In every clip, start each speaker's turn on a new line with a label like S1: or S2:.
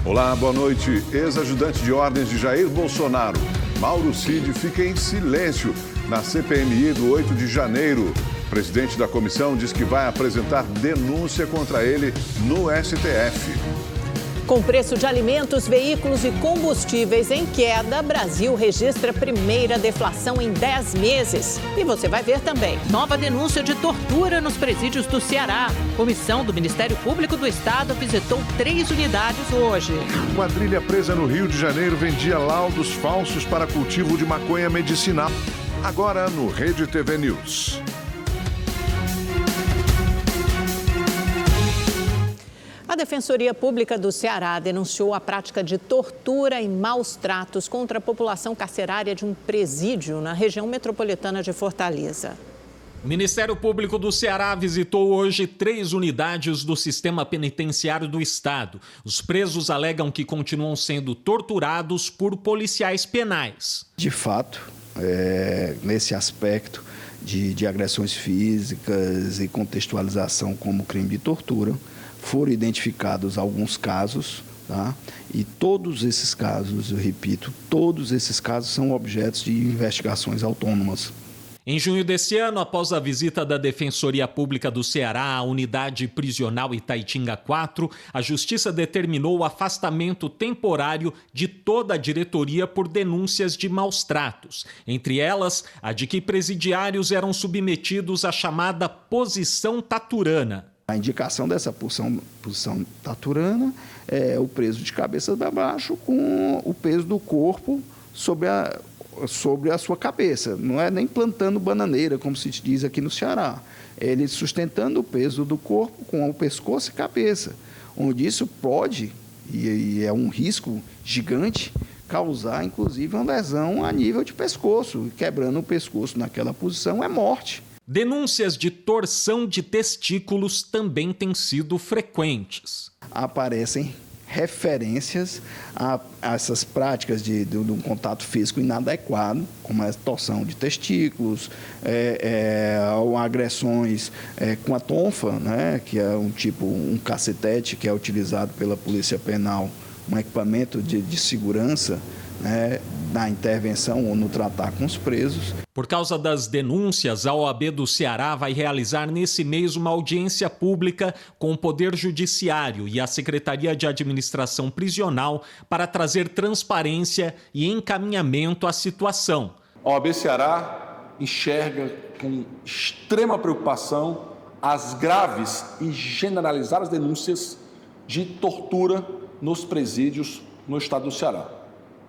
S1: Olá, boa noite. Ex-ajudante de ordens de Jair Bolsonaro, Mauro Cid, fica em silêncio na CPMI do 8 de janeiro. O presidente da comissão diz que vai apresentar denúncia contra ele no STF.
S2: Com preço de alimentos, veículos e combustíveis em queda, Brasil registra a primeira deflação em 10 meses. E você vai ver também.
S3: Nova denúncia de tortura nos presídios do Ceará. Comissão do Ministério Público do Estado visitou 3 unidades hoje.
S1: Quadrilha presa no Rio de Janeiro vendia laudos falsos para cultivo de maconha medicinal. Agora no Rede TV News.
S2: A Defensoria Pública do Ceará denunciou a prática de tortura e maus tratos contra a população carcerária de um presídio na região metropolitana de Fortaleza.
S4: O Ministério Público do Ceará visitou hoje 3 unidades do sistema penitenciário do estado. Os presos alegam que continuam sendo torturados por policiais penais.
S5: De fato, nesse aspecto de agressões físicas e contextualização como crime de tortura, foram identificados alguns casos, tá? E todos esses casos, eu repito, todos esses casos são objetos de investigações autônomas.
S4: Em junho desse ano, após a visita da Defensoria Pública do Ceará à unidade prisional Itaitinga 4, a Justiça determinou o afastamento temporário de toda a diretoria por denúncias de maus tratos. Entre elas, a de que presidiários eram submetidos à chamada posição taturana.
S5: A indicação dessa posição taturana é o preso de cabeça para baixo com o peso do corpo sobre a sua cabeça. Não é nem plantando bananeira, como se diz aqui no Ceará. É ele sustentando o peso do corpo com o pescoço e cabeça, onde isso pode, e é um risco gigante, causar, inclusive, uma lesão a nível de pescoço. Quebrando o pescoço naquela posição é morte.
S4: Denúncias de torção de testículos também têm sido frequentes.
S5: Aparecem referências a essas práticas de um contato físico inadequado, como a torção de testículos, ou agressões com a tonfa, né, que é um cacetete que é utilizado pela Polícia Penal, um equipamento de segurança, né, na intervenção ou no tratar com os presos.
S4: Por causa das denúncias, a OAB do Ceará vai realizar nesse mês uma audiência pública com o Poder Judiciário e a Secretaria de Administração Prisional para trazer transparência e encaminhamento à situação.
S6: A OAB Ceará enxerga com extrema preocupação as graves e generalizadas denúncias de tortura nos presídios no estado do Ceará.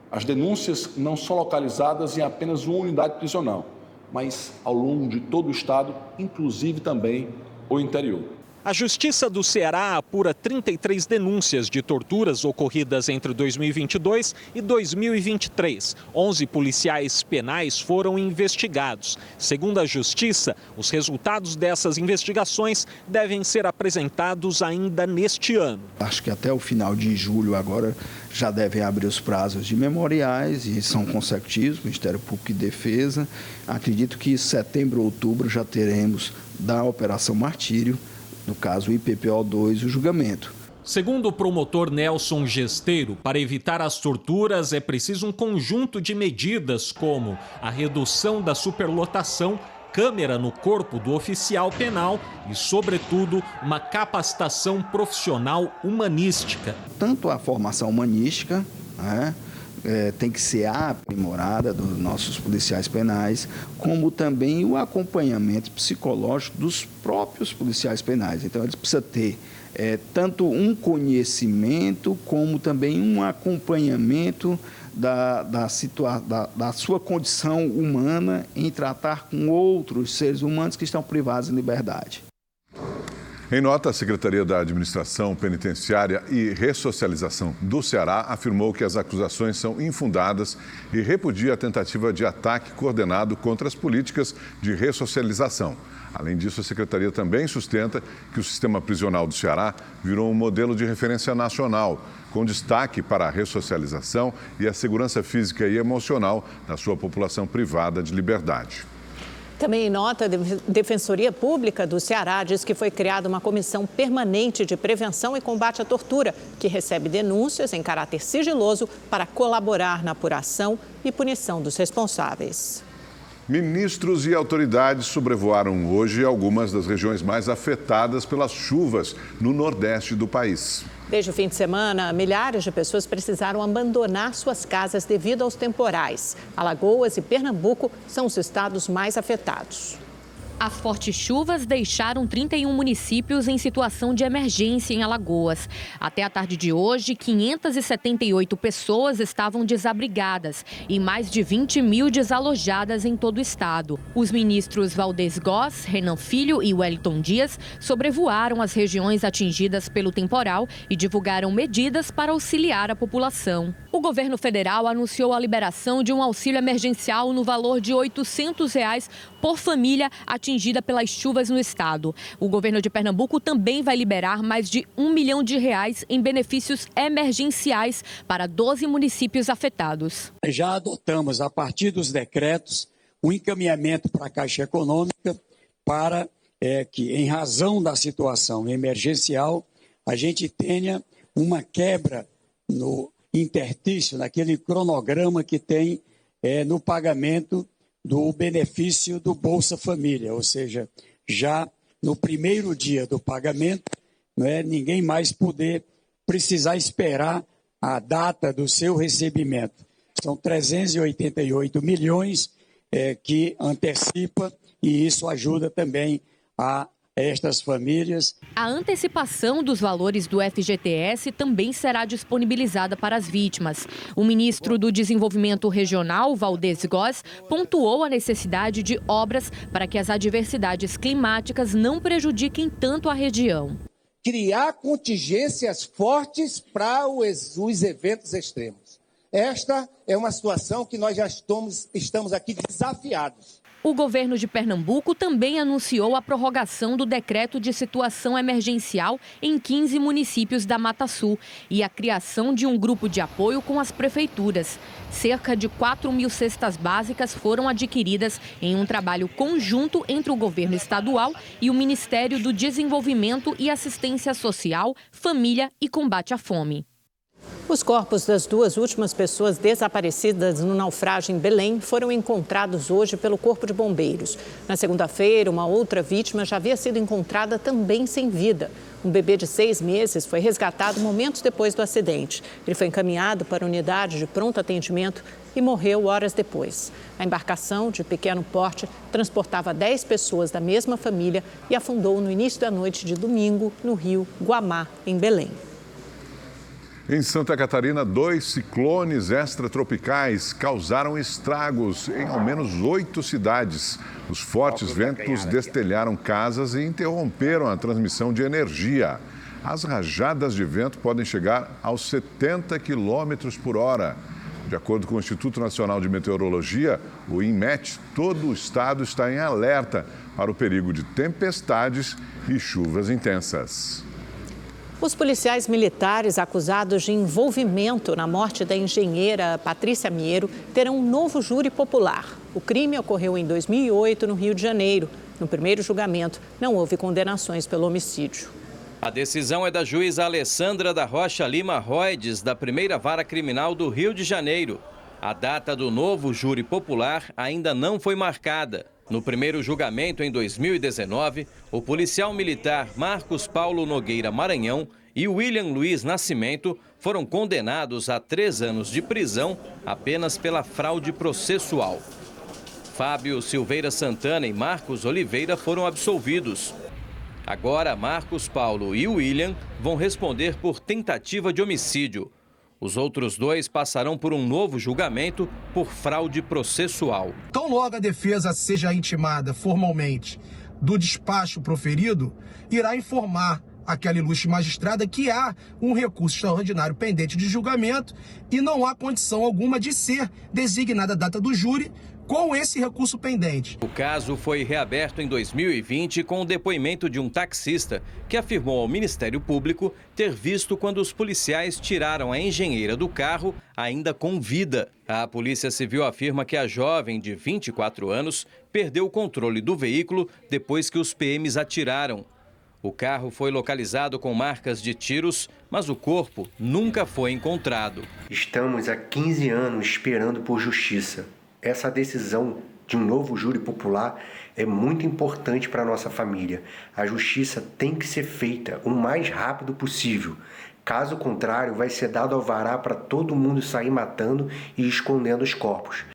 S6: As denúncias não são localizadas em apenas uma unidade prisional, mas ao longo de todo o estado, inclusive também o interior.
S4: A Justiça do Ceará apura 33 denúncias de torturas ocorridas entre 2022 e 2023. 11 policiais penais foram investigados. Segundo a Justiça, os resultados dessas investigações devem ser apresentados ainda neste ano.
S5: Acho que até o final de julho agora já devem abrir os prazos de memoriais e são consecutivos, Ministério Público e Defesa. Acredito que em setembro ou outubro já teremos da Operação Martírio, no caso o IPPO-2, o julgamento.
S4: Segundo o promotor Nelson Gesteiro, para evitar as torturas é preciso um conjunto de medidas como a redução da superlotação, câmera no corpo do oficial penal e, sobretudo, uma capacitação profissional humanística.
S5: Tanto a formação humanística, né, tem que ser aprimorada dos nossos policiais penais, como também o acompanhamento psicológico dos próprios policiais penais. Então, eles precisam ter tanto um conhecimento, como também um acompanhamento da sua condição humana em tratar com outros seres humanos que estão privados de liberdade.
S1: Em nota, a Secretaria da Administração Penitenciária e Ressocialização do Ceará afirmou que as acusações são infundadas e repudia a tentativa de ataque coordenado contra as políticas de ressocialização. Além disso, a Secretaria também sustenta que o sistema prisional do Ceará virou um modelo de referência nacional, com destaque para a ressocialização e a segurança física e emocional da sua população privada de liberdade.
S2: Também em nota, a Defensoria Pública do Ceará diz que foi criada uma comissão permanente de prevenção e combate à tortura, que recebe denúncias em caráter sigiloso para colaborar na apuração e punição dos responsáveis.
S1: Ministros e autoridades sobrevoaram hoje algumas das regiões mais afetadas pelas chuvas no Nordeste do país.
S2: Desde o fim de semana, milhares de pessoas precisaram abandonar suas casas devido aos temporais. Alagoas e Pernambuco são os estados mais afetados.
S7: As fortes chuvas deixaram 31 municípios em situação de emergência em Alagoas. Até a tarde de hoje, 578 pessoas estavam desabrigadas e mais de 20 mil desalojadas em todo o estado. Os ministros Valdez Góes, Renan Filho e Wellington Dias sobrevoaram as regiões atingidas pelo temporal e divulgaram medidas para auxiliar a população. O governo federal anunciou a liberação de um auxílio emergencial no valor de R$ 800 por família atingida pelas chuvas no estado. O governo de Pernambuco também vai liberar mais de R$ 1 milhão em benefícios emergenciais para 12 municípios afetados.
S8: Já adotamos, a partir dos decretos, um encaminhamento para a Caixa Econômica para que, em razão da situação emergencial, a gente tenha uma quebra no interstício, naquele cronograma que tem no pagamento do benefício do Bolsa Família, ou seja, já no primeiro dia do pagamento, ninguém mais poder precisar esperar a data do seu recebimento. São 388 milhões que antecipa e isso ajuda também a estas famílias.
S7: A antecipação dos valores do FGTS também será disponibilizada para as vítimas. O ministro do Desenvolvimento Regional, Valdez Góes, pontuou a necessidade de obras para que as adversidades climáticas não prejudiquem tanto a região.
S9: Criar contingências fortes para os eventos extremos. Esta é uma situação que nós já estamos aqui desafiados.
S7: O governo de Pernambuco também anunciou a prorrogação do decreto de situação emergencial em 15 municípios da Mata Sul e a criação de um grupo de apoio com as prefeituras. Cerca de 4 mil cestas básicas foram adquiridas em um trabalho conjunto entre o governo estadual e o Ministério do Desenvolvimento e Assistência Social, Família e Combate à Fome.
S2: Os corpos das duas últimas pessoas desaparecidas no naufrágio em Belém foram encontrados hoje pelo Corpo de Bombeiros. Na segunda-feira, uma outra vítima já havia sido encontrada também sem vida. Um bebê de 6 meses foi resgatado momentos depois do acidente. Ele foi encaminhado para a unidade de pronto atendimento e morreu horas depois. A embarcação, de pequeno porte, transportava 10 pessoas da mesma família e afundou no início da noite de domingo no rio Guamá, em Belém.
S1: Em Santa Catarina, 2 ciclones extratropicais causaram estragos em ao menos 8 cidades. Os fortes ventos destelharam casas e interromperam a transmissão de energia. As rajadas de vento podem chegar aos 70 quilômetros por hora. De acordo com o Instituto Nacional de Meteorologia, o INMET, todo o estado está em alerta para o perigo de tempestades e chuvas intensas.
S2: Os policiais militares acusados de envolvimento na morte da engenheira Patrícia Miero terão um novo júri popular. O crime ocorreu em 2008, no Rio de Janeiro. No primeiro julgamento, não houve condenações pelo homicídio.
S10: A decisão é da juíza Alessandra da Rocha Lima Roides, da Primeira Vara Criminal do Rio de Janeiro. A data do novo júri popular ainda não foi marcada. No primeiro julgamento, em 2019, o policial militar Marcos Paulo Nogueira Maranhão e William Luiz Nascimento foram condenados a 3 anos de prisão apenas pela fraude processual. Fábio Silveira Santana e Marcos Oliveira foram absolvidos. Agora, Marcos Paulo e William vão responder por tentativa de homicídio. Os outros 2 passarão por um novo julgamento por fraude processual.
S11: Tão logo a defesa seja intimada formalmente do despacho proferido, irá informar aquela ilustre magistrada que há um recurso extraordinário pendente de julgamento e não há condição alguma de ser designada a data do júri, com esse recurso pendente.
S10: O caso foi reaberto em 2020 com o depoimento de um taxista que afirmou ao Ministério Público ter visto quando os policiais tiraram a engenheira do carro ainda com vida. A Polícia Civil afirma que a jovem de 24 anos perdeu o controle do veículo depois que os PMs atiraram. O carro foi localizado com marcas de tiros, mas o corpo nunca foi encontrado.
S12: Estamos há 15 anos esperando por justiça. Essa decisão de um novo júri popular é muito importante para a nossa família. A justiça tem que ser feita o mais rápido possível. Caso contrário, vai ser dado alvará para todo mundo sair matando e escondendo os corpos.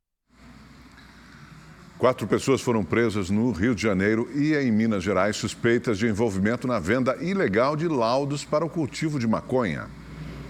S1: 4 pessoas foram presas no Rio de Janeiro e em Minas Gerais suspeitas de envolvimento na venda ilegal de laudos para o cultivo de maconha.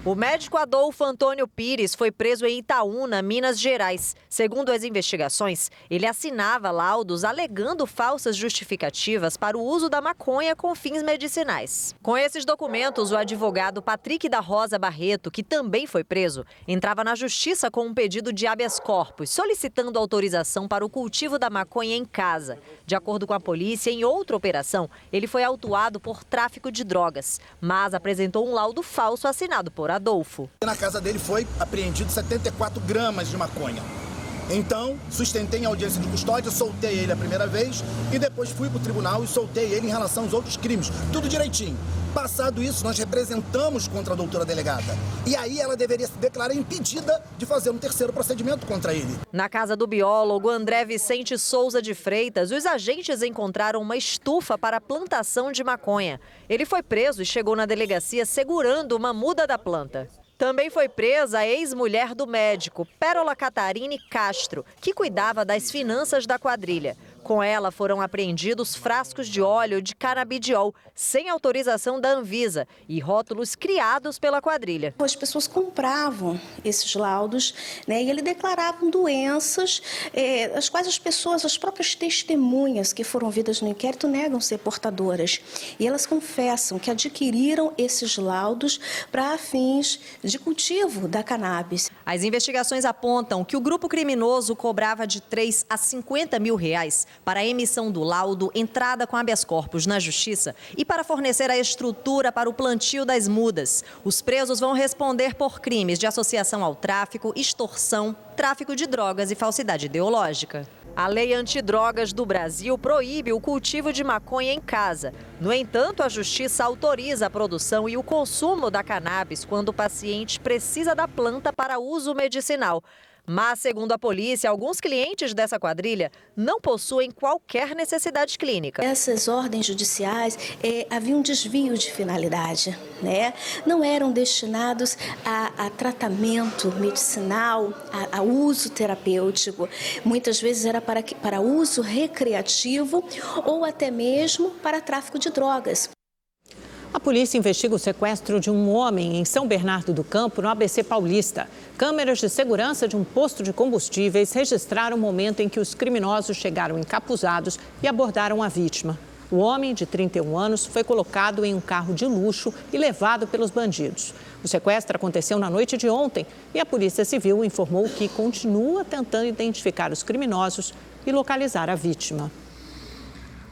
S13: O médico Adolfo Antônio Pires foi preso em Itaúna, Minas Gerais. Segundo as investigações, ele assinava laudos alegando falsas justificativas para o uso da maconha com fins medicinais. Com esses documentos, o advogado Patrick da Rosa Barreto, que também foi preso, entrava na justiça com um pedido de habeas corpus, solicitando autorização para o cultivo da maconha em casa. De acordo com a polícia, em outra operação, ele foi autuado por tráfico de drogas, mas apresentou um laudo falso assinado por Adolfo.
S11: Na casa dele foi apreendido 74 gramas de maconha. Então, sustentei em audiência de custódia, soltei ele a primeira vez e depois fui para o tribunal e soltei ele em relação aos outros crimes. Tudo direitinho. Passado isso, nós representamos contra a doutora delegada. E aí ela deveria se declarar impedida de fazer um terceiro procedimento contra ele.
S13: Na casa do biólogo André Vicente Souza de Freitas, os agentes encontraram uma estufa para a plantação de maconha. Ele foi preso e chegou na delegacia segurando uma muda da planta. Também foi presa a ex-mulher do médico, Pérola Catarine Castro, que cuidava das finanças da quadrilha. Com ela foram apreendidos frascos de óleo de canabidiol, sem autorização da Anvisa, e rótulos criados pela quadrilha.
S14: As pessoas compravam esses laudos, né, e eles declaravam doenças, as quais as pessoas, as próprias testemunhas que foram ouvidas no inquérito, negam ser portadoras. E elas confessam que adquiriram esses laudos para fins de cultivo da cannabis.
S13: As investigações apontam que o grupo criminoso cobrava de 3 a 50 mil reais para a emissão do laudo, entrada com habeas corpus na justiça e para fornecer a estrutura para o plantio das mudas. Os presos vão responder por crimes de associação ao tráfico, extorsão, tráfico de drogas e falsidade ideológica. A lei antidrogas do Brasil proíbe o cultivo de maconha em casa. No entanto, a justiça autoriza a produção e o consumo da cannabis quando o paciente precisa da planta para uso medicinal. Mas, segundo a polícia, alguns clientes dessa quadrilha não possuem qualquer necessidade clínica.
S14: Essas ordens judiciais havia um desvio de finalidade, né? Não eram destinados a tratamento medicinal, a uso terapêutico. Muitas vezes era para uso recreativo ou até mesmo para tráfico de drogas.
S2: A polícia investiga o sequestro de um homem em São Bernardo do Campo, no ABC Paulista. Câmeras de segurança de um posto de combustíveis registraram o momento em que os criminosos chegaram encapuzados e abordaram a vítima. O homem, de 31 anos, foi colocado em um carro de luxo e levado pelos bandidos. O sequestro aconteceu na noite de ontem e a Polícia Civil informou que continua tentando identificar os criminosos e localizar a vítima.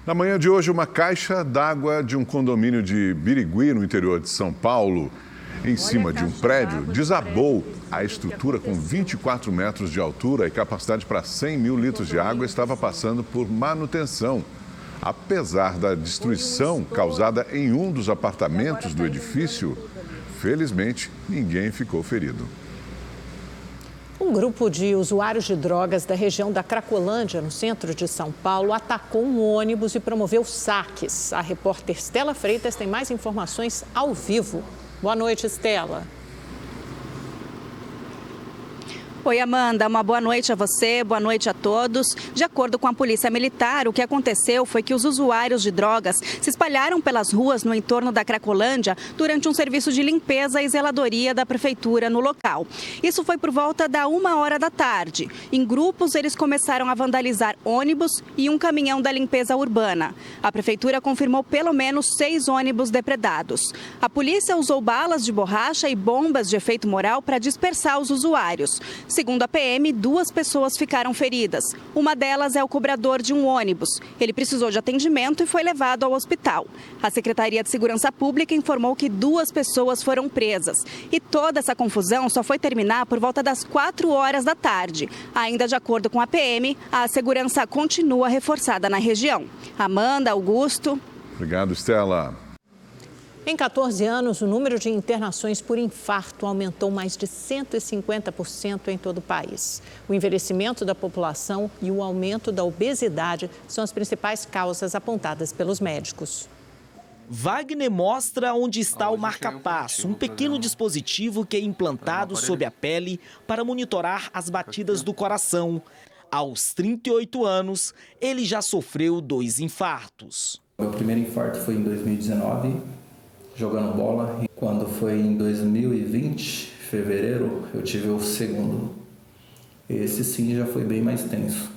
S1: Na manhã de hoje, uma caixa d'água de um condomínio de Birigui, no interior de São Paulo, em cima de um prédio, desabou. A estrutura, com 24 metros de altura e capacidade para 100 mil litros de água, estava passando por manutenção. Apesar da destruição causada em um dos apartamentos do edifício, felizmente, ninguém ficou ferido.
S2: Um grupo de usuários de drogas da região da Cracolândia, no centro de São Paulo, atacou um ônibus e promoveu saques. A repórter Estela Freitas tem mais informações ao vivo. Boa noite, Estela.
S15: Oi, Amanda, uma boa noite a você, boa noite a todos. De acordo com a Polícia Militar, o que aconteceu foi que os usuários de drogas se espalharam pelas ruas no entorno da Cracolândia durante um serviço de limpeza e zeladoria da Prefeitura no local. Isso foi por volta da 1h da tarde. Em grupos, eles começaram a vandalizar ônibus e um caminhão da limpeza urbana. A Prefeitura confirmou pelo menos 6 ônibus depredados. A polícia usou balas de borracha e bombas de efeito moral para dispersar os usuários. Segundo a PM, 2 pessoas ficaram feridas. Uma delas é o cobrador de um ônibus. Ele precisou de atendimento e foi levado ao hospital. A Secretaria de Segurança Pública informou que 2 pessoas foram presas. E toda essa confusão só foi terminar por volta das 4 horas da tarde. Ainda de acordo com a PM, a segurança continua reforçada na região. Amanda, Augusto.
S1: Obrigado, Estela.
S2: Em 14 anos, o número de internações por infarto aumentou mais de 150% em todo o país. O envelhecimento da população e o aumento da obesidade são as principais causas apontadas pelos médicos.
S16: Wagner mostra onde está o marca-passo, um pequeno dispositivo que é implantado sob a pele para monitorar as batidas do coração. Aos 38 anos, ele já sofreu 2 infartos.
S17: Meu primeiro infarto foi em 2019. Jogando bola. Quando foi em 2020, fevereiro, eu tive o segundo. Esse sim já foi bem mais tenso.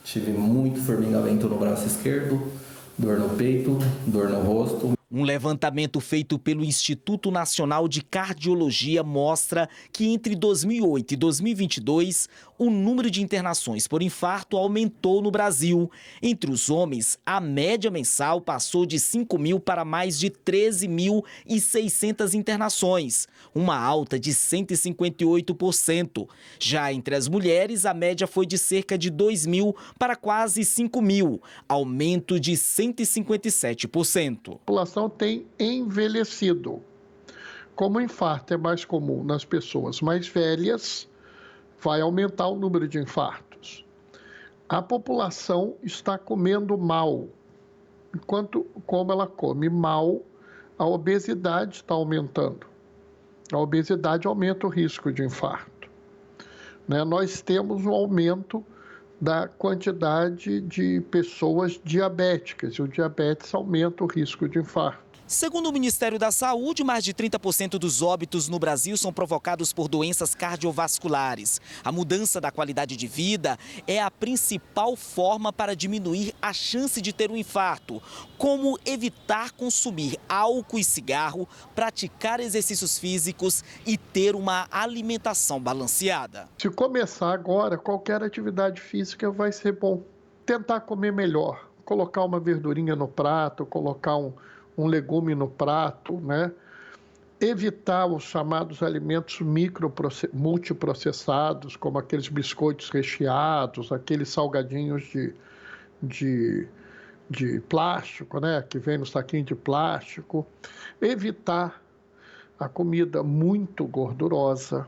S17: Tive muito formigamento no braço esquerdo, dor no peito, dor no rosto.
S16: Um levantamento feito pelo Instituto Nacional de Cardiologia mostra que entre 2008 e 2022, o número de internações por infarto aumentou no Brasil. Entre os homens, a média mensal passou de 5.000 para mais de 13.600 internações, uma alta de 158%. Já entre as mulheres, a média foi de cerca de 2.000 para quase 5.000, aumento de 157%.
S18: A população tem envelhecido. Como o infarto é mais comum nas pessoas mais velhas, vai aumentar o número de infartos. A população está comendo mal. Como ela come mal, a obesidade está aumentando. A obesidade aumenta o risco de infarto. Nós temos um aumento da quantidade de pessoas diabéticas, e o diabetes aumenta o risco de infarto.
S16: Segundo o Ministério da Saúde, mais de 30% dos óbitos no Brasil são provocados por doenças cardiovasculares. A mudança da qualidade de vida é a principal forma para diminuir a chance de ter um infarto, como evitar consumir álcool e cigarro, praticar exercícios físicos e ter uma alimentação balanceada.
S18: Se começar agora, qualquer atividade física vai ser bom. Tentar comer melhor, colocar uma verdurinha no prato, colocar um legume no prato, Evitar os chamados alimentos multiprocessados, como aqueles biscoitos recheados, aqueles salgadinhos de plástico, que vem no saquinho de plástico. Evitar a comida muito gordurosa,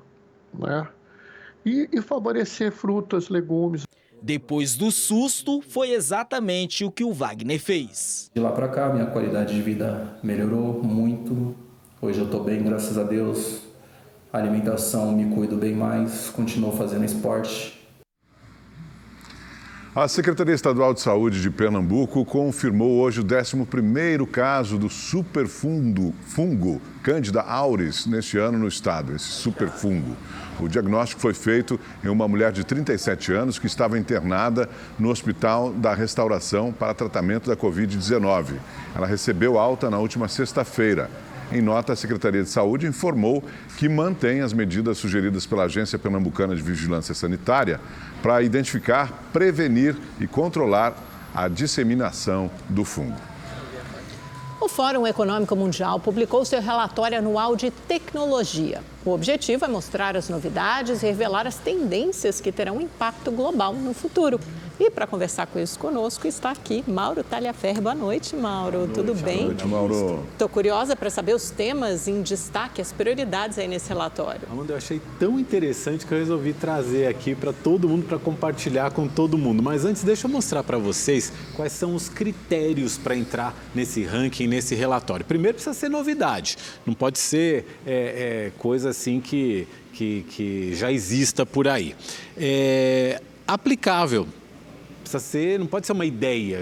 S18: e favorecer frutas, legumes.
S16: Depois do susto, foi exatamente o que o Wagner fez.
S17: De lá para cá, minha qualidade de vida melhorou muito. Hoje eu estou bem, graças a Deus. A alimentação, me cuido bem mais, continuo fazendo esporte.
S1: A Secretaria Estadual de Saúde de Pernambuco confirmou hoje o 11º caso do superfungo Candida auris neste ano no estado, esse superfungo. O diagnóstico foi feito em uma mulher de 37 anos que estava internada no Hospital da Restauração para tratamento da Covid-19. Ela recebeu alta na última sexta-feira. Em nota, a Secretaria de Saúde informou que mantém as medidas sugeridas pela Agência Pernambucana de Vigilância Sanitária para identificar, prevenir e controlar a disseminação do fungo.
S2: O Fórum Econômico Mundial publicou seu relatório anual de tecnologia. O objetivo é mostrar as novidades e revelar as tendências que terão impacto global no futuro. E para conversar com isso conosco está aqui Mauro Talhaferri. Boa noite, Mauro. Tudo bem?
S1: Boa noite, Mauro.
S2: Estou curiosa para saber os temas em destaque, as prioridades aí nesse relatório.
S19: Amanda, eu achei tão interessante que eu resolvi trazer aqui para todo mundo, para compartilhar com todo mundo. Mas antes, deixa eu mostrar para vocês quais são os critérios para entrar nesse ranking, nesse relatório. Primeiro, precisa ser novidade. Não pode ser coisa assim que já exista por aí. Aplicável. não pode ser uma ideia,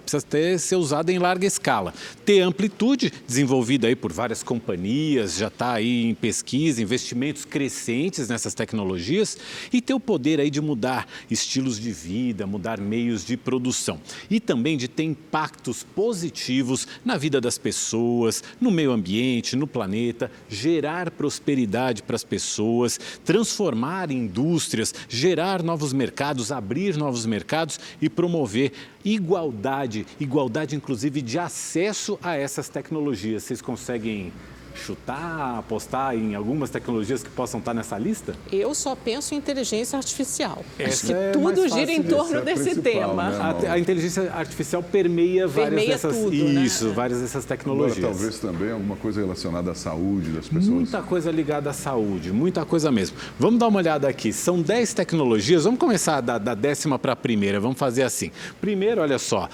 S19: precisa ser usado em larga escala. Ter amplitude, desenvolvida aí por várias companhias, já está aí em pesquisa, investimentos crescentes nessas tecnologias, e ter o poder aí de mudar estilos de vida, mudar meios de produção. E também de ter impactos positivos na vida das pessoas, no meio ambiente, no planeta, gerar prosperidade para as pessoas, transformar indústrias, gerar novos mercados, abrir novos mercados e promover igualdade inclusive de acesso a essas tecnologias. Vocês conseguem chutar, apostar em algumas tecnologias que possam estar nessa lista?
S2: Eu só penso em inteligência artificial. Acho que
S19: É
S2: tudo gira em torno desse tema.
S19: Né, a inteligência artificial permeia várias dessas,
S2: tudo,
S19: várias dessas tecnologias.
S1: Agora, talvez também alguma coisa relacionada à saúde das pessoas.
S19: Muita coisa ligada à saúde, muita coisa mesmo. Vamos dar uma olhada aqui. São 10 tecnologias. Vamos começar da 10ª para a primeira. Vamos fazer assim. Primeiro, olha só.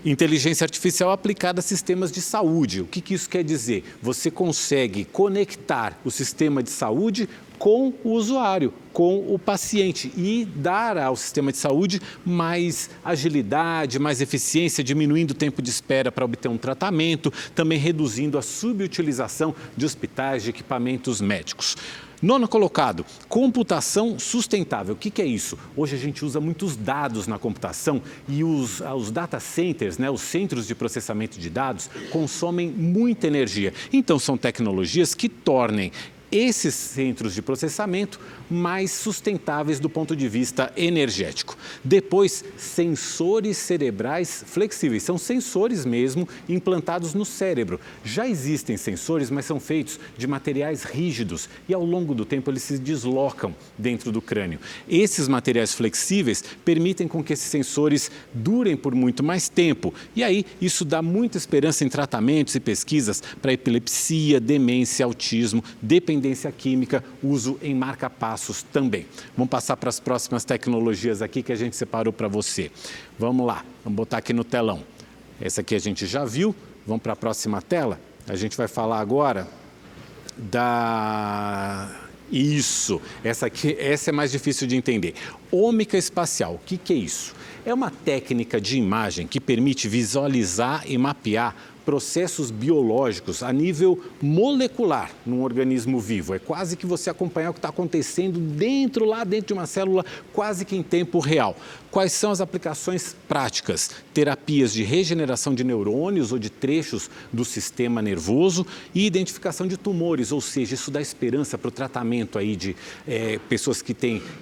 S19: Inteligência artificial aplicada a sistemas de saúde. O que isso quer dizer? Você consegue conectar o sistema de saúde com o usuário, com o paciente e dar ao sistema de saúde mais agilidade, mais eficiência, diminuindo o tempo de espera para obter um tratamento, também reduzindo a subutilização de hospitais, de equipamentos médicos. 9º colocado, computação sustentável. O que é isso? Hoje a gente usa muitos dados na computação e os data centers, os centros de processamento de dados, consomem muita energia. Então, são tecnologias que tornem esses centros de processamento mais sustentáveis do ponto de vista energético. Depois, sensores cerebrais flexíveis. São sensores mesmo implantados no cérebro. Já existem sensores, mas são feitos de materiais rígidos e ao longo do tempo eles se deslocam dentro do crânio. Esses materiais flexíveis permitem com que esses sensores durem por muito mais tempo. E aí, isso dá muita esperança em tratamentos e pesquisas para epilepsia, demência, autismo, dependência química, uso em marca-passos também. Vamos passar para as próximas tecnologias aqui que a gente separou para você. Vamos lá, vamos botar aqui no telão. Essa aqui a gente já viu, vamos para a próxima tela. A gente vai falar agora Isso, essa é mais difícil de entender. Ômica espacial, o que é isso? É uma técnica de imagem que permite visualizar e mapear processos biológicos a nível molecular num organismo vivo. É quase que você acompanhar o que está acontecendo lá dentro de uma célula, quase que em tempo real. Quais são as aplicações práticas? Terapias de regeneração de neurônios ou de trechos do sistema nervoso e identificação de tumores, ou seja, isso dá esperança para o tratamento aí de pessoas que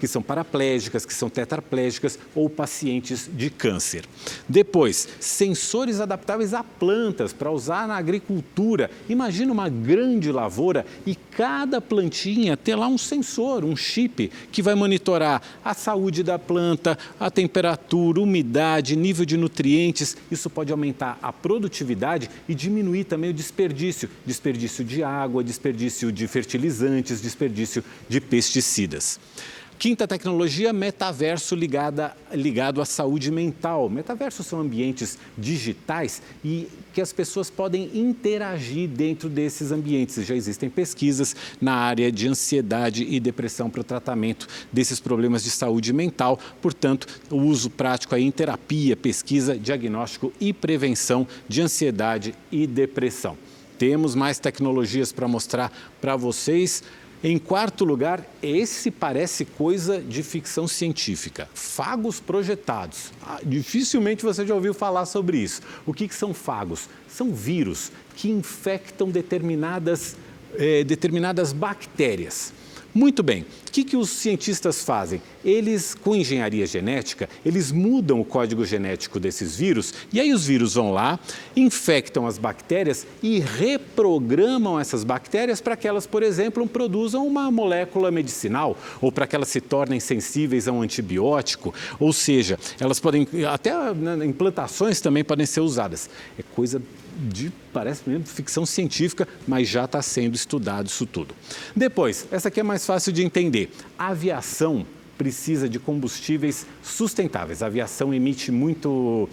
S19: são paraplégicas, que são tetraplégicas ou pacientes de câncer. Depois, sensores adaptáveis a plantas para usar na agricultura. Imagina uma grande lavoura e cada plantinha ter lá um sensor, um chip, que vai monitorar a saúde da planta, a temperatura, umidade, nível de nutrientes. Isso pode aumentar a produtividade e diminuir também o desperdício. Desperdício de água, desperdício de fertilizantes, desperdício de pesticidas. 5ª tecnologia, metaverso ligado à saúde mental. Metaversos são ambientes digitais e que as pessoas podem interagir dentro desses ambientes. Já existem pesquisas na área de ansiedade e depressão para o tratamento desses problemas de saúde mental. Portanto, o uso prático aí em terapia, pesquisa, diagnóstico e prevenção de ansiedade e depressão. Temos mais tecnologias para mostrar para vocês. Em 4º lugar, esse parece coisa de ficção científica. Fagos projetados. Dificilmente você já ouviu falar sobre isso. O que são fagos? São vírus que infectam determinadas bactérias. Muito bem, o que os cientistas fazem? Eles, com engenharia genética, eles mudam o código genético desses vírus e aí os vírus vão lá, infectam as bactérias e reprogramam essas bactérias para que elas, por exemplo, produzam uma molécula medicinal ou para que elas se tornem sensíveis a um antibiótico, ou seja, elas podem, até implantações também podem ser usadas. É coisa parece mesmo ficção científica, mas já está sendo estudado isso tudo. Depois, essa aqui é mais fácil de entender. Aviação precisa de combustíveis sustentáveis. A aviação emite muitos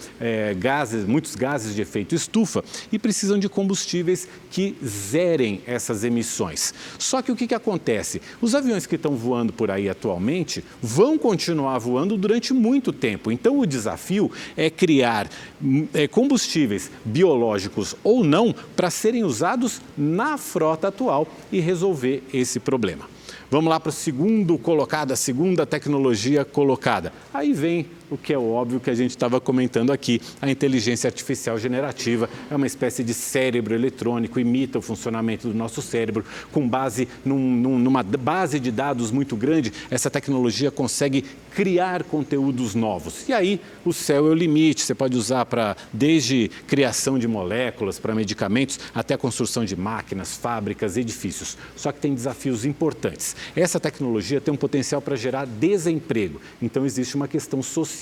S19: gases de efeito estufa e precisam de combustíveis que zerem essas emissões. Só que o que acontece? Os aviões que estão voando por aí atualmente vão continuar voando durante muito tempo. Então, o desafio é criar combustíveis biológicos ou não para serem usados na frota atual e resolver esse problema. Vamos lá para o segundo colocado, a segunda tecnologia colocada. Aí vem o que é óbvio que a gente estava comentando aqui, a inteligência artificial generativa. É uma espécie de cérebro eletrônico, imita o funcionamento do nosso cérebro, com base numa base de dados muito grande. Essa tecnologia consegue criar conteúdos novos. E aí o céu é o limite, você pode usar desde criação de moléculas para medicamentos até a construção de máquinas, fábricas, edifícios. Só que tem desafios importantes. Essa tecnologia tem um potencial para gerar desemprego. Então existe uma questão social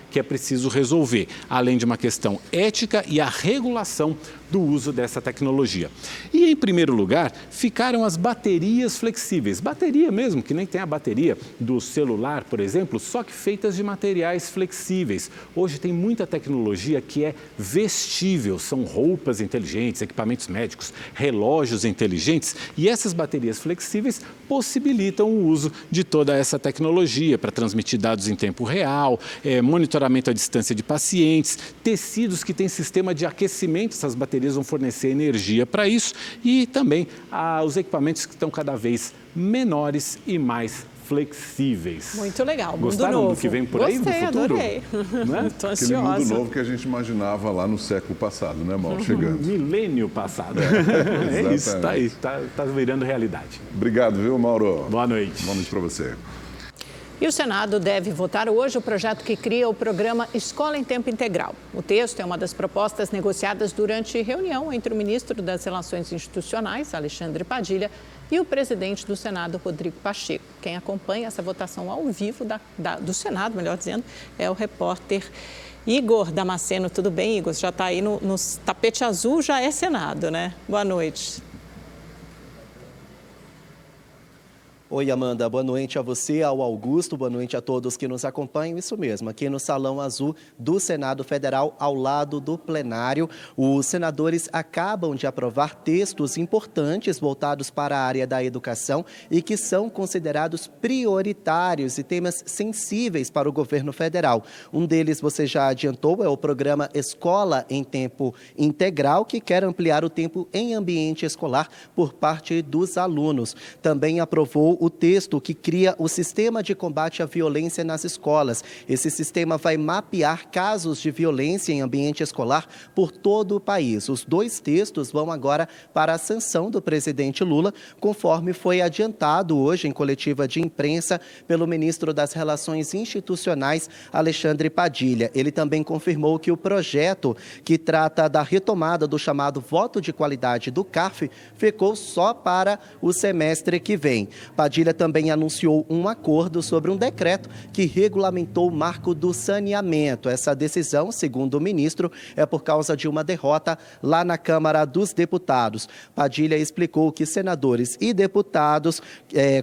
S19: que é preciso resolver, além de uma questão ética e a regulação do uso dessa tecnologia. E, em primeiro lugar, ficaram as baterias flexíveis. Bateria mesmo, que nem tem a bateria do celular, por exemplo, só que feitas de materiais flexíveis. Hoje tem muita tecnologia que é vestível, são roupas inteligentes, equipamentos médicos, relógios inteligentes, e essas baterias flexíveis possibilitam o uso de toda essa tecnologia para transmitir dados em tempo real, monitoramento à distância de pacientes, tecidos que têm sistema de aquecimento, essas baterias vão fornecer energia para isso, e também os equipamentos que estão cada vez menores e mais flexíveis.
S2: Muito legal, mundo
S19: Gostaram
S2: novo.
S19: do que vem por aí no futuro?
S2: Adorei.
S19: Estou
S1: ansiosa. Aquele mundo novo que a gente imaginava lá no século passado, né, Mauro? Chegando.
S19: Milênio passado. É isso, está aí, está virando realidade.
S1: Obrigado, viu, Mauro?
S19: Boa noite.
S1: Boa noite para você.
S2: E o Senado deve votar hoje o projeto que cria o programa Escola em Tempo Integral. O texto é uma das propostas negociadas durante reunião entre o ministro das Relações Institucionais, Alexandre Padilha, e o presidente do Senado, Rodrigo Pacheco. Quem acompanha essa votação ao vivo do Senado, melhor dizendo, é o repórter Igor Damasceno. Tudo bem, Igor? Já está aí no tapete azul, já é Senado, né? Boa noite.
S20: Oi, Amanda. Boa noite a você, ao Augusto. Boa noite a todos que nos acompanham. Isso mesmo, aqui no Salão Azul do Senado Federal, ao lado do plenário. Os senadores acabam de aprovar textos importantes voltados para a área da educação e que são considerados prioritários e temas sensíveis para o governo federal. Um deles, você já adiantou, é o programa Escola em Tempo Integral, que quer ampliar o tempo em ambiente escolar por parte dos alunos. Também aprovou o texto que cria o Sistema de Combate à Violência nas Escolas. Esse sistema vai mapear casos de violência em ambiente escolar por todo o país. Os dois textos vão agora para a sanção do presidente Lula, conforme foi adiantado hoje em coletiva de imprensa pelo ministro das Relações Institucionais, Alexandre Padilha. Ele também confirmou que o projeto que trata da retomada do chamado voto de qualidade do CARF ficou só para o semestre que vem. Padilha também anunciou um acordo sobre um decreto que regulamentou o marco do saneamento. Essa decisão, segundo o ministro, é por causa de uma derrota lá na Câmara dos Deputados. Padilha explicou que senadores e deputados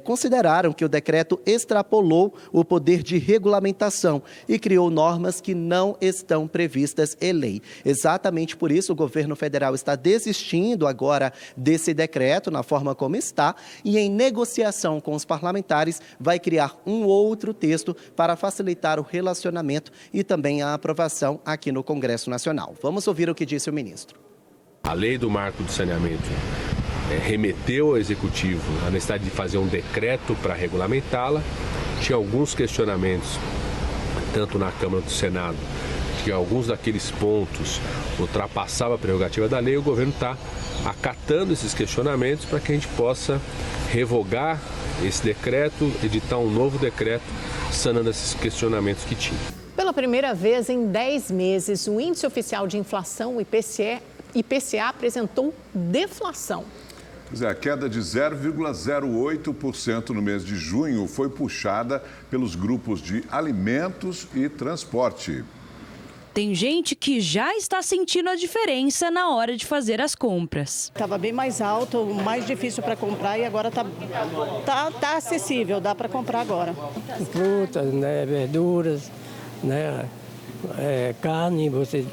S20: consideraram que o decreto extrapolou o poder de regulamentação e criou normas que não estão previstas em lei. Exatamente por isso, o governo federal está desistindo agora desse decreto, na forma como está, e em negociação com os parlamentares, vai criar um outro texto para facilitar o relacionamento e também a aprovação aqui no Congresso Nacional. Vamos ouvir o que disse o ministro.
S21: A lei do marco do saneamento remeteu ao Executivo a necessidade de fazer um decreto para regulamentá-la. Tinha alguns questionamentos, tanto na Câmara quanto no Senado, que alguns daqueles pontos ultrapassavam a prerrogativa da lei. O governo está acatando esses questionamentos para que a gente possa revogar esse decreto, editar um novo decreto, sanando esses questionamentos que tinha.
S2: Pela primeira vez em 10 meses, o índice oficial de inflação, o IPCA, apresentou deflação.
S1: A queda de 0,08% no mês de junho foi puxada pelos grupos de alimentos e transporte.
S3: Tem gente que já está sentindo a diferença na hora de fazer as compras.
S22: Estava bem mais alto, mais difícil para comprar e agora tá acessível, dá para comprar agora.
S23: Frutas, né, verduras, né, carne, hoje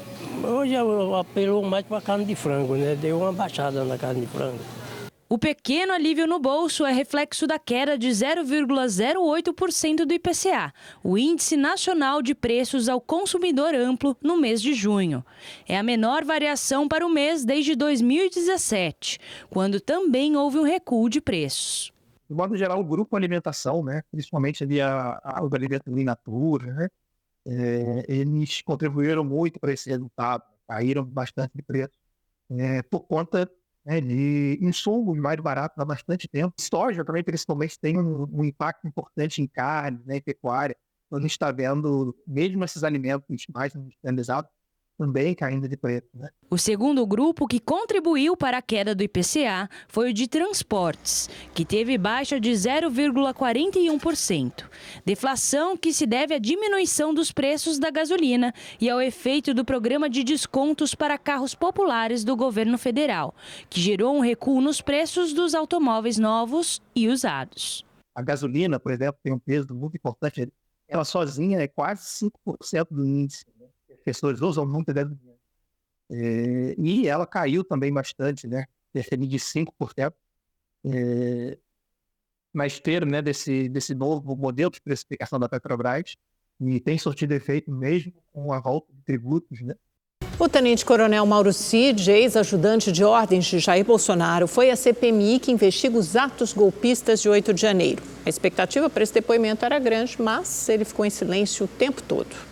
S23: eu apelo mais para a carne de frango, né, deu uma baixada na carne de frango.
S3: O pequeno alívio no bolso é reflexo da queda de 0,08% do IPCA, o Índice Nacional de Preços ao Consumidor Amplo, no mês de junho. É a menor variação para o mês desde 2017, quando também houve um recuo de preços.
S24: De modo geral, o grupo alimentação, né, principalmente ali os alimentos in natura, né, eles contribuíram muito para esse resultado, caíram bastante de preço, por conta de insumos mais baratos há bastante tempo. Soja também, principalmente, tem um impacto importante em carne, né, em pecuária. A gente está vendo, mesmo esses alimentos mais industrializados, também caindo de preço, né?
S3: O segundo grupo que contribuiu para a queda do IPCA foi o de transportes, que teve baixa de 0,41%. Deflação que se deve à diminuição dos preços da gasolina e ao efeito do programa de descontos para carros populares do governo federal, que gerou um recuo nos preços dos automóveis novos e usados.
S24: A gasolina, por exemplo, tem um peso muito importante. Ela sozinha é quase 5% do índice. As pessoas usam muito a gasolina. E ela caiu também bastante, né? Cerca de 5%. Na esteira, né, desse novo modelo de precificação da Petrobras, e tem surtido efeito mesmo com a volta de tributos, né?
S2: O tenente-coronel Mauro Cid, ex-ajudante de ordens de Jair Bolsonaro, foi à CPMI que investiga os atos golpistas de 8 de janeiro. A expectativa para esse depoimento era grande, mas ele ficou em silêncio o tempo todo.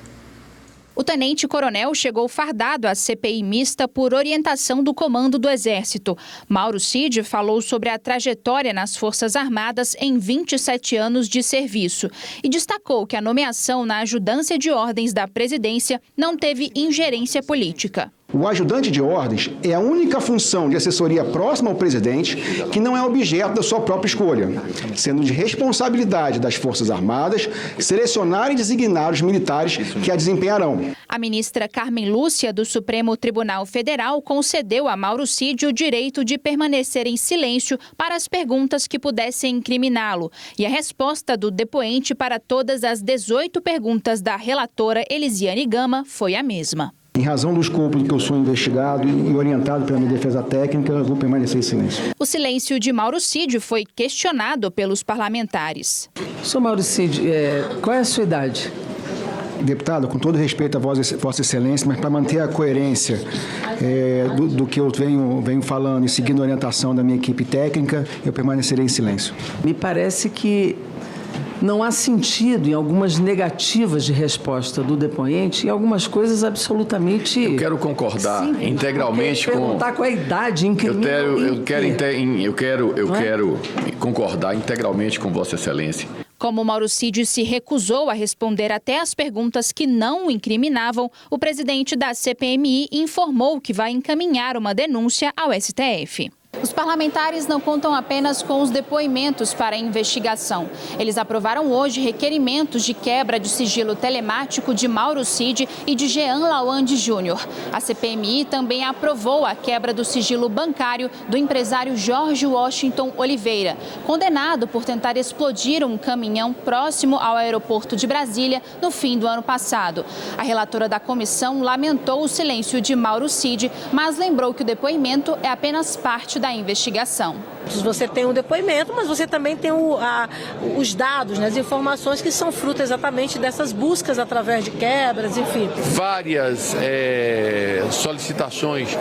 S25: O tenente-coronel chegou fardado à CPI mista por orientação do comando do Exército. Mauro Cid falou sobre a trajetória nas Forças Armadas em 27 anos de serviço e destacou que a nomeação na ajudância de ordens da presidência não teve ingerência política.
S26: O ajudante de ordens é a única função de assessoria próxima ao presidente que não é objeto da sua própria escolha, sendo de responsabilidade das Forças Armadas selecionar e designar os militares que a desempenharão.
S25: A ministra Carmen Lúcia, do Supremo Tribunal Federal, concedeu a Mauro Cid o direito de permanecer em silêncio para as perguntas que pudessem incriminá-lo. E a resposta do depoente para todas as 18 perguntas da relatora Elisiane Gama foi a mesma.
S26: Em razão do escopo de que eu sou investigado e orientado pela minha defesa técnica, eu vou permanecer em silêncio.
S25: O silêncio de Mauro Cid foi questionado pelos parlamentares.
S27: Sr. Mauro Cid, qual é a sua idade?
S26: Deputado, com todo respeito a Vossa Excelência, mas para manter a coerência do que eu venho falando e seguindo a orientação da minha equipe técnica, eu permanecerei em silêncio.
S27: Me parece que não há sentido em algumas negativas de resposta do depoente e algumas coisas absolutamente...
S28: Eu quero concordar simples, integralmente com...
S27: Perguntar qual é a idade incrível.
S28: Eu quero concordar integralmente com Vossa Excelência.
S25: Como Mauro Cid se recusou a responder até as perguntas que não o incriminavam, o presidente da CPMI informou que vai encaminhar uma denúncia ao STF. Os parlamentares não contam apenas com os depoimentos para a investigação. Eles aprovaram hoje requerimentos de quebra de sigilo telemático de Mauro Cid e de Jean Lawande Júnior. A CPMI também aprovou a quebra do sigilo bancário do empresário Jorge Washington Oliveira, condenado por tentar explodir um caminhão próximo ao aeroporto de Brasília no fim do ano passado. A relatora da comissão lamentou o silêncio de Mauro Cid, mas lembrou que o depoimento é apenas parte da investigação.
S29: Você tem um depoimento, mas você também tem os dados, né, as informações que são fruto exatamente dessas buscas através de quebras, enfim.
S28: Várias solicitações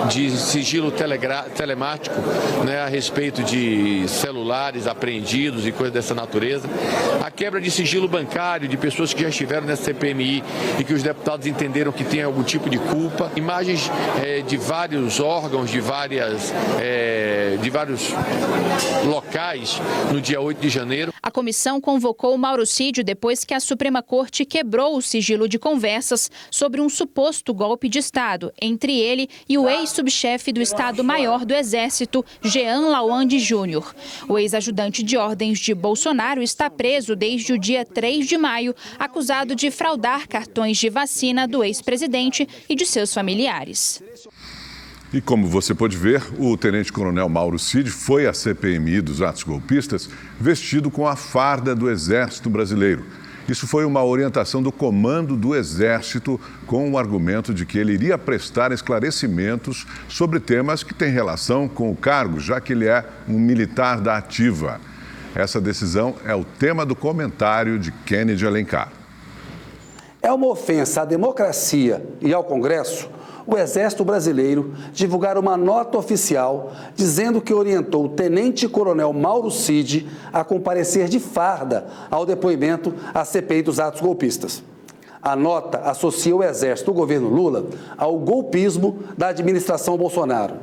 S28: de sigilo telemático, né, a respeito de celulares apreendidos e coisas dessa natureza. A quebra de sigilo bancário de pessoas que já estiveram nessa CPMI e que os deputados entenderam que tem algum tipo de culpa. Imagens de vários órgãos, de várias de vários locais no dia 8 de janeiro.
S25: A comissão convocou o Mauricídio depois que a Suprema Corte quebrou o sigilo de conversas sobre um suposto golpe de Estado entre ele e o ex-subchefe do Estado-Maior do Exército, Jean Lawande Júnior. O ex-ajudante de ordens de Bolsonaro está preso desde o dia 3 de maio, acusado de fraudar cartões de vacina do ex-presidente e de seus familiares.
S1: E como você pode ver, o tenente-coronel Mauro Cid foi à CPMI dos atos golpistas vestido com a farda do Exército Brasileiro. Isso foi uma orientação do comando do Exército com o argumento de que ele iria prestar esclarecimentos sobre temas que têm relação com o cargo, já que ele é um militar da ativa. Essa decisão é o tema do comentário de Kennedy Alencar.
S4: É uma ofensa à democracia e ao Congresso o Exército Brasileiro divulgar uma nota oficial dizendo que orientou o tenente-coronel Mauro Cid a comparecer de farda ao depoimento à CPI dos atos golpistas. A nota associa o Exército do governo Lula ao golpismo da administração Bolsonaro.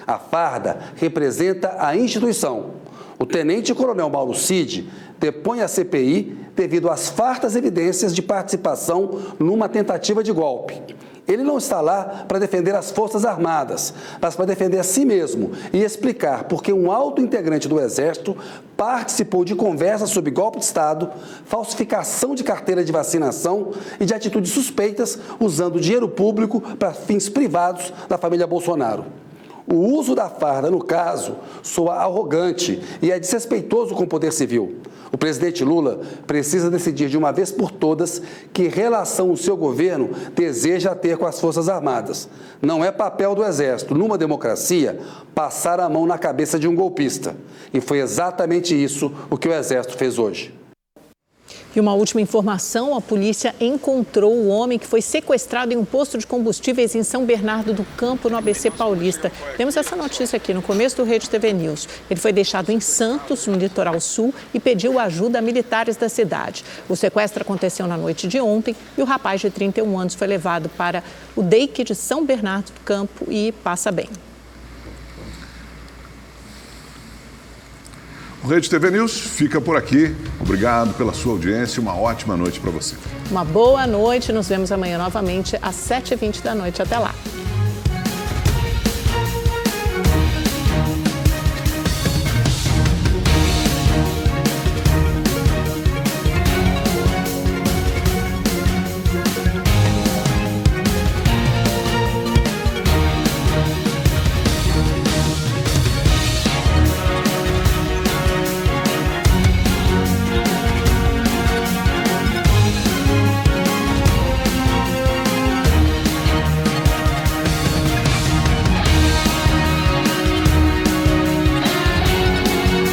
S4: A farda representa a instituição. O tenente-coronel Mauro Cid depõe à CPI devido às fartas evidências de participação numa tentativa de golpe. Ele não está lá para defender as Forças Armadas, mas para defender a si mesmo e explicar por que um alto integrante do Exército participou de conversas sobre golpe de Estado, falsificação de carteira de vacinação e de atitudes suspeitas usando dinheiro público para fins privados da família Bolsonaro. O uso da farda, no caso, soa arrogante e é desrespeitoso com o poder civil. O presidente Lula precisa decidir de uma vez por todas que relação o seu governo deseja ter com as Forças Armadas. Não é papel do Exército, numa democracia, passar a mão na cabeça de um golpista. E foi exatamente isso o que o Exército fez hoje.
S2: E uma última informação, a polícia encontrou o homem que foi sequestrado em um posto de combustíveis em São Bernardo do Campo, no ABC Paulista. Temos essa notícia aqui no começo do Rede TV News. Ele foi deixado em Santos, no litoral sul, e pediu ajuda a militares da cidade. O sequestro aconteceu na noite de ontem e o rapaz de 31 anos foi levado para o DEIC de São Bernardo do Campo e passa bem.
S1: O Rede TV News fica por aqui. Obrigado pela sua audiência. Uma ótima noite para você.
S2: Uma boa noite. Nos vemos amanhã novamente às 7h20 da noite. Até lá.